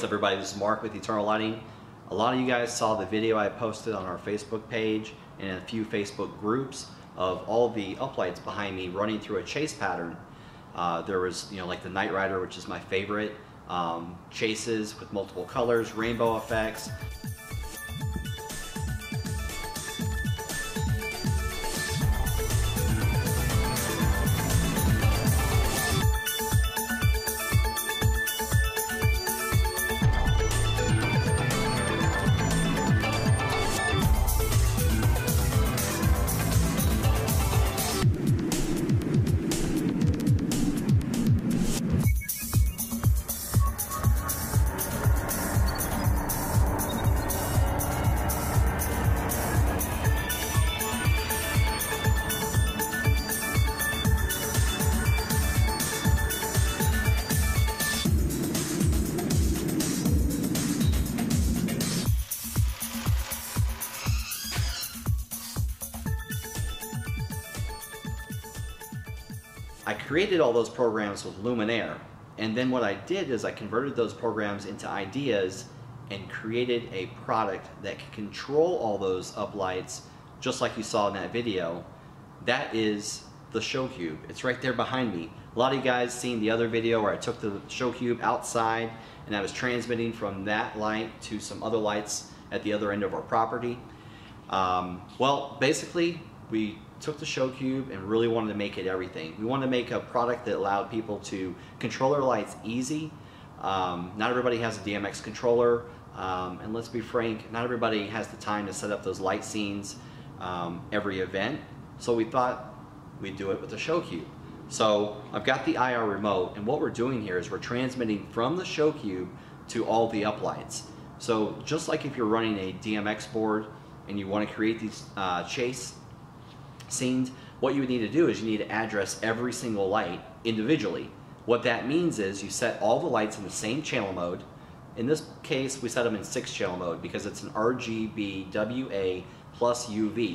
what's up everybody, this is Mark with Eternal Lighting. A lot of you guys saw the video I posted on our Facebook page and in a few Facebook groups of all the uplights behind me running through a chase pattern. There was, like the Night Rider, which is my favorite, chases with multiple colors, rainbow effects. I created all those programs with Luminaire, and then what I did is I converted those programs into ideas and created a product that can control all those uplights just like you saw in that video. That is the ShowCUBE. It's right there behind me. A lot of you guys seen the other video where I took the ShowCUBE outside and I was transmitting from that light to some other lights at the other end of our property. Well, basically we took the ShowCUBE and really wanted to make it everything. We wanted to make a product that allowed people to control their lights easy. Not everybody has a DMX controller, and let's be frank, not everybody has the time to set up those light scenes every event. So we thought we'd do it with the ShowCUBE. So I've got the IR remote, and what we're doing here is we're transmitting from the ShowCUBE to all the uplights. So just like if you're running a DMX board and you want to create these chase scenes, what you would need to do is you need to address every single light individually. What that means is you set all the lights in the same channel mode. In this case, we set them in 6-channel mode because it's an RGBWA+UV,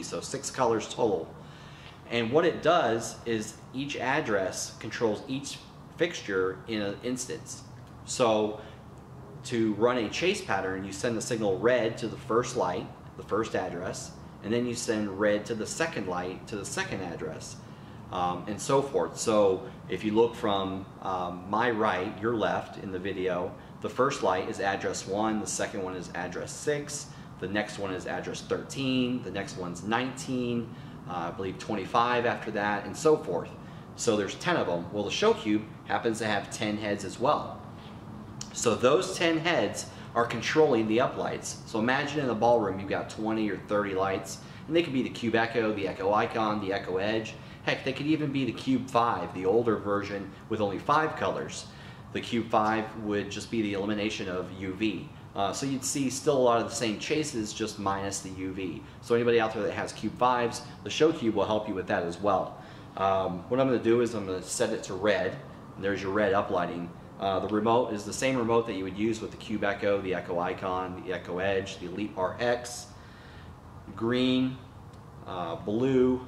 so 6 colors total. And what it does is each address controls each fixture in an instance. So to run a chase pattern, you send the signal red to the first light, the first address, and then you send red to the second light to the second address, and so forth. So if you look from my right, your left in the video, the first light is address 1, the second one is address 6, the next one is address 13, the next one's 19, I believe 25 after that, and so forth. So there's 10 of them. Well, the ShowCUBE happens to have 10 heads as well. So those 10 heads are controlling the uplights. So imagine in a ballroom you've got 20 or 30 lights, and they could be the CUBEecho, the Echo Icon, the Echo Edge. Heck, they could even be the CUBE 5, the older version with only 5 colors. The CUBE 5 would just be the elimination of UV. So you'd see still a lot of the same chases, just minus the UV. So anybody out there that has CUBE 5s, the ShowCUBE will help you with that as well. What I'm going to do is I'm going to set it to red, and there's your red uplighting. The remote is the same remote that you would use with the CUBEecho, the Echo Icon, the Echo Edge, the Elite RX, green, blue,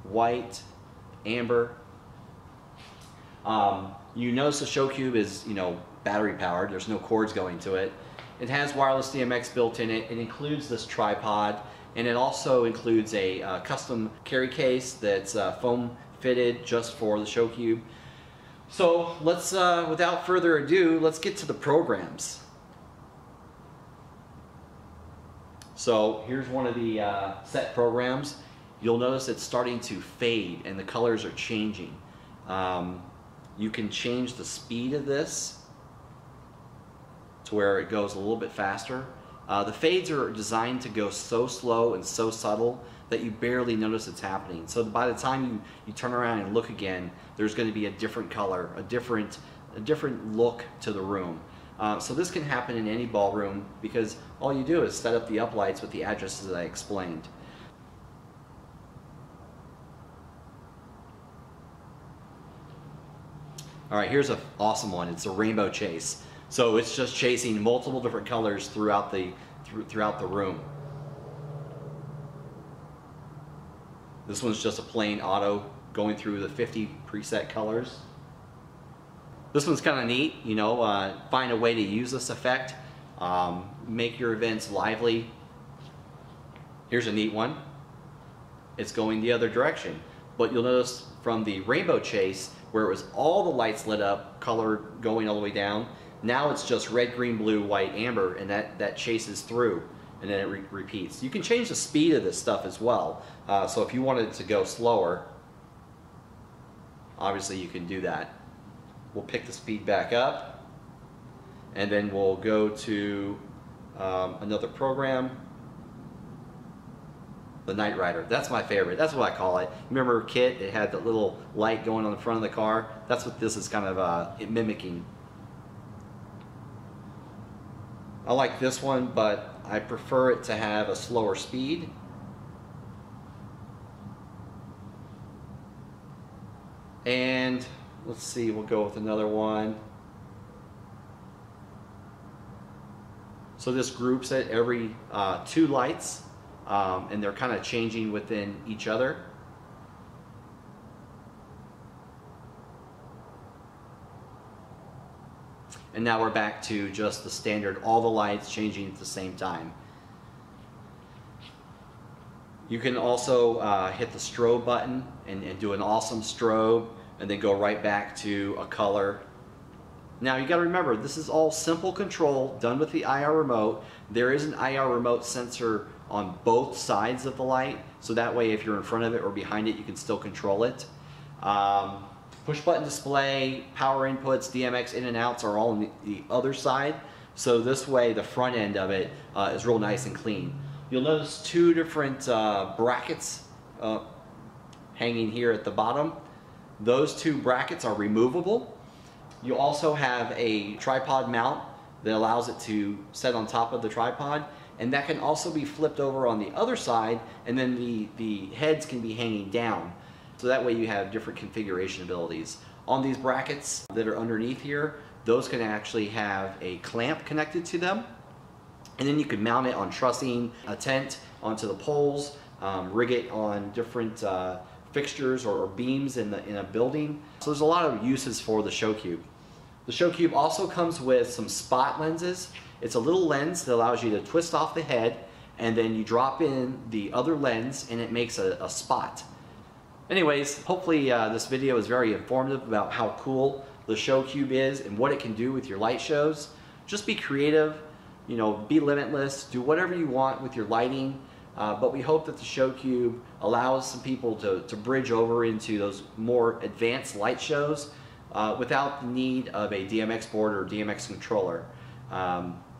white, amber. You notice the ShowCUBE is, battery powered. There's no cords going to it. It has wireless DMX built in it. It includes this tripod, and it also includes a custom carry case that's foam fitted just for the ShowCUBE. So let's, without further ado, let's get to the programs. So here's one of the set programs. You'll notice it's starting to fade and the colors are changing. You can change the speed of this to where it goes a little bit faster. The fades are designed to go so slow and so subtle that you barely notice it's happening. So by the time you turn around and look again, there's going to be a different color, a different look to the room. So this can happen in any ballroom because all you do is set up the uplights with the addresses that I explained. Alright, here's an awesome one. It's a rainbow chase. So it's just chasing multiple different colors throughout the room. This one's just a plain auto going through the 50 preset colors. This one's kind of neat, you know, find a way to use this effect, make your events lively. Here's a neat one. It's going the other direction, but you'll notice from the rainbow chase where it was all the lights lit up, color going all the way down, now it's just red, green, blue, white, amber, and that chases through, and then it repeats. You can change the speed of this stuff as well, so if you wanted to go slower, obviously you can do that. We'll pick the speed back up, and then we'll go to another program, the Night Rider. That's my favorite. That's what I call it. Remember Kit? It had that little light going on the front of the car. That's what this is kind of mimicking. I like this one, but I prefer it to have a slower speed. And let's see, we'll go with another one. So this groups it every 2 lights, and they're kind of changing within each other. And now we're back to just the standard, all the lights changing at the same time. You can also hit the strobe button and do an awesome strobe, and then go right back to a color. Now you got to remember, this is all simple control done with the IR remote. There is an IR remote sensor on both sides of the light, so that way if you're in front of it or behind it, you can still control it. Push button display, power inputs, DMX in and outs are all on the other side, so this way the front end of it is real nice and clean. You'll notice 2 different brackets hanging here at the bottom. Those 2 brackets are removable. You also have a tripod mount that allows it to set on top of the tripod, and that can also be flipped over on the other side, and then the heads can be hanging down. So that way you have different configuration abilities. On these brackets that are underneath here, those can actually have a clamp connected to them, and then you can mount it on trussing a tent onto the poles, rig it on different fixtures or beams in a building. So there's a lot of uses for the ShowCUBE. The ShowCUBE also comes with some spot lenses. It's a little lens that allows you to twist off the head, and then you drop in the other lens and it makes a spot. Anyways, hopefully this video is very informative about how cool the ShowCUBE is and what it can do with your light shows. Just be creative, you know, be limitless, do whatever you want with your lighting. But we hope that the ShowCUBE allows some people to bridge over into those more advanced light shows without the need of a DMX board or DMX controller.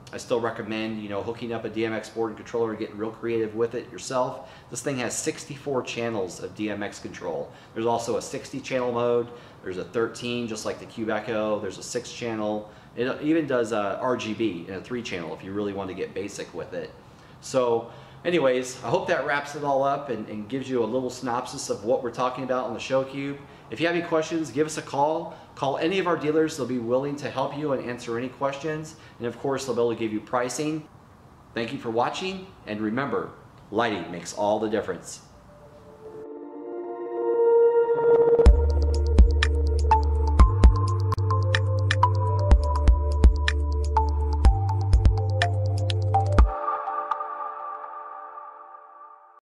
I still recommend, you know, hooking up a DMX board and controller and getting real creative with it yourself. This thing has 64 channels of DMX control. There's also a 60 channel mode. There's a 13, just like the CUBEecho. There's a 6 channel. It even does RGB in a 3 channel if you really want to get basic with it. So anyways, I hope that wraps it all up and gives you a little synopsis of what we're talking about on the ShowCUBE. If you have any questions, give us a call. Call any of our dealers. They'll be willing to help you and answer any questions. And of course, they'll be able to give you pricing. Thank you for watching, and remember, lighting makes all the difference.